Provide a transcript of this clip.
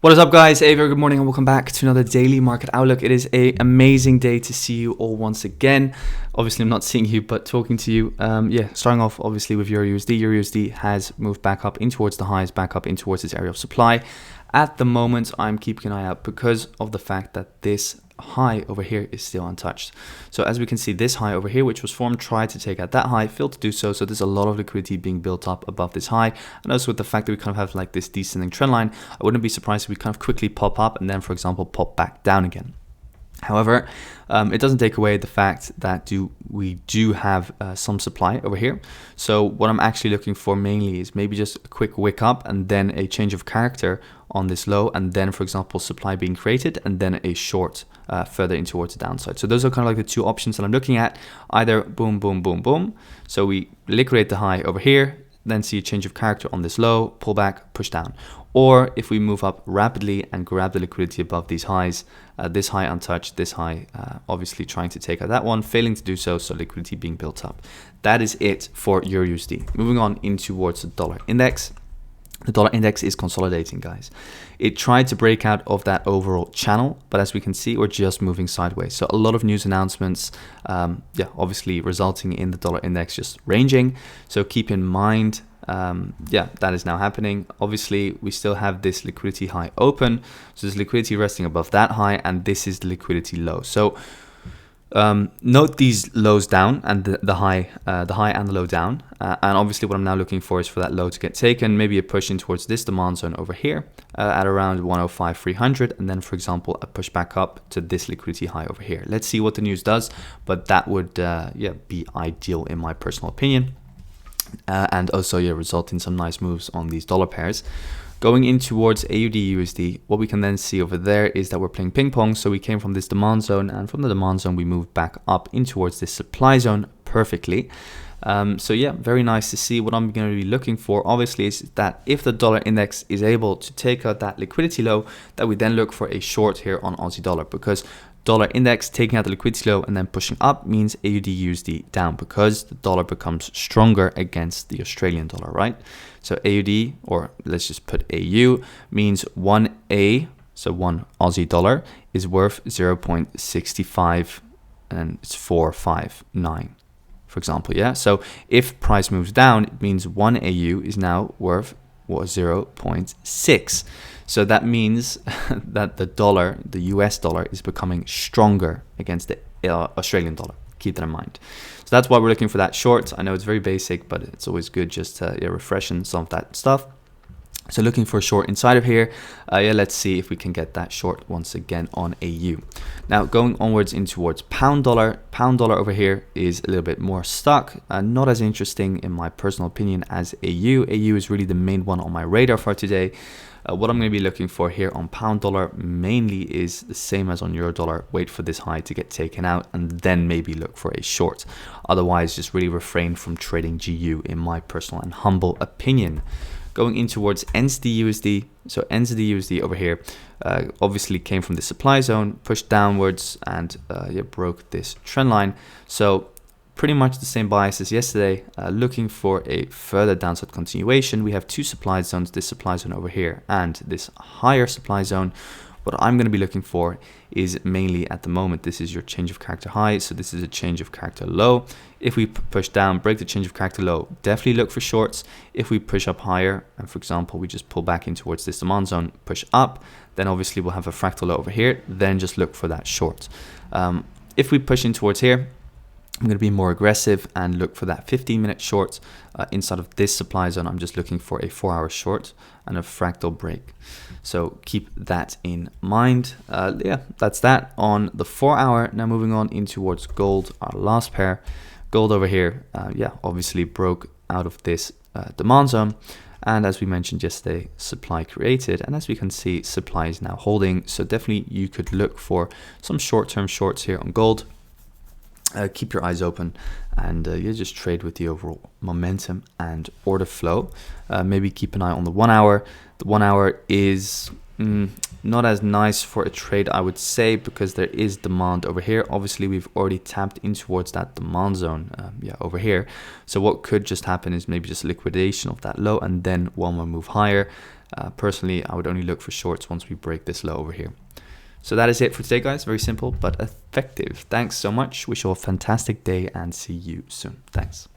What is up, guys? A very good morning and welcome back to another daily market outlook. It is an amazing day to see you all once again. Obviously, I'm not seeing you, but talking to you. Starting off obviously with EURUSD. EURUSD has moved back up in towards the highs, back up in towards this area of supply. At the moment, I'm keeping an eye out because of the fact that this high over here is still untouched. So as we can see, this high over here, which was formed, tried to take out that high, failed to do so. So there's a lot of liquidity being built up above this high. And also with the fact that we kind of have like this descending trend line, I wouldn't be surprised if we kind of quickly pop up and then, for example, pop back down again. However, it doesn't take away the fact that we do have some supply over here. So what I'm actually looking for mainly is maybe just a quick wick up and then a change of character on this low, and then, for example, supply being created and then a short further in towards the downside. So those are kind of like the two options that I'm looking at. Either boom, boom, boom, boom. So we liquidate the high over here, then see a change of character on this low, pull back, push down. Or if we move up rapidly and grab the liquidity above these highs, this high untouched, this high obviously trying to take out that one, failing to do so, so liquidity being built up. That is it for EURUSD. Moving on in towards the dollar index. The dollar index is consolidating, guys. It tried to break out of that overall channel, but as we can see, we're just moving sideways. So a lot of news announcements, obviously resulting in the dollar index just ranging. So keep in mind, that is now happening. Obviously, we still have this liquidity high open. So there's liquidity resting above that high, and this is the liquidity low. So note these lows down and the high and the low down. And obviously what I'm now looking for is for that low to get taken, maybe a push in towards this demand zone over here at around 105,300, and then, for example, a push back up to this liquidity high over here. Let's see what the news does, but that would be ideal in my personal opinion, and also result in some nice moves on these dollar pairs. Going in towards AUDUSD, what we can then see over there is that we're playing ping pong. So we came from this demand zone, and from the demand zone, we moved back up in towards this supply zone perfectly. Very nice to see. What I'm going to be looking for, obviously, is that if the dollar index is able to take out that liquidity low, that we then look for a short here on Aussie dollar, because dollar index taking out the liquidity low and then pushing up means AUDUSD down, because the dollar becomes stronger against the Australian dollar, right? So AUD, or let's just put AU, means 1A, so 1 Aussie dollar, is worth 0.65 and it's 459, for example, yeah? So if price moves down, it means 1 AU is now worth 0.6. So that means that the dollar, the US dollar, is becoming stronger against the Australian dollar. Keep that in mind. So that's why we're looking for that short. I know it's very basic, but it's always good just to refreshen some of that stuff. So looking for a short inside of here. Let's see if we can get that short once again on AU. Now going onwards in towards pound dollar. Pound dollar over here is a little bit more stuck. Not as interesting in my personal opinion as AU. AU is really the main one on my radar for today. What I'm going to be looking for here on pound dollar mainly is the same as on euro dollar. Wait for this high to get taken out and then maybe look for a short. Otherwise, just really refrain from trading GU in my personal and humble opinion. Going in towards NZDUSD. So NZDUSD over here obviously came from the supply zone, pushed downwards, and broke this trend line. So pretty much the same bias as yesterday, looking for a further downside continuation. We have two supply zones, this supply zone over here and this higher supply zone. What I'm going to be looking for is mainly at the moment, this is your change of character high. So this is a change of character low. If we push down, break the change of character low, definitely look for shorts. If we push up higher, and for example, we just pull back in towards this demand zone, push up, then obviously we'll have a fractal low over here, then just look for that short. If we push in towards here, I'm going to be more aggressive and look for that 15-minute short inside of this supply zone. I'm just looking for a 4-hour short and a fractal break. So keep that in mind. That's that on the 4-hour. Now moving on in towards gold, our last pair. Gold over here, obviously broke out of this demand zone. And as we mentioned yesterday, supply created. And as we can see, supply is now holding. So definitely you could look for some short-term shorts here on gold. Keep your eyes open and you just trade with the overall momentum and order flow. Maybe keep an eye on the 1 hour. The 1 hour is not as nice for a trade, I would say, because there is demand over here. Obviously, we've already tapped in towards that demand zone over here. So what could just happen is maybe just liquidation of that low and then one more move higher. Personally, I would only look for shorts once we break this low over here. So that is it for today, guys. Very simple but effective. Thanks so much. Wish you all a fantastic day and see you soon. Thanks.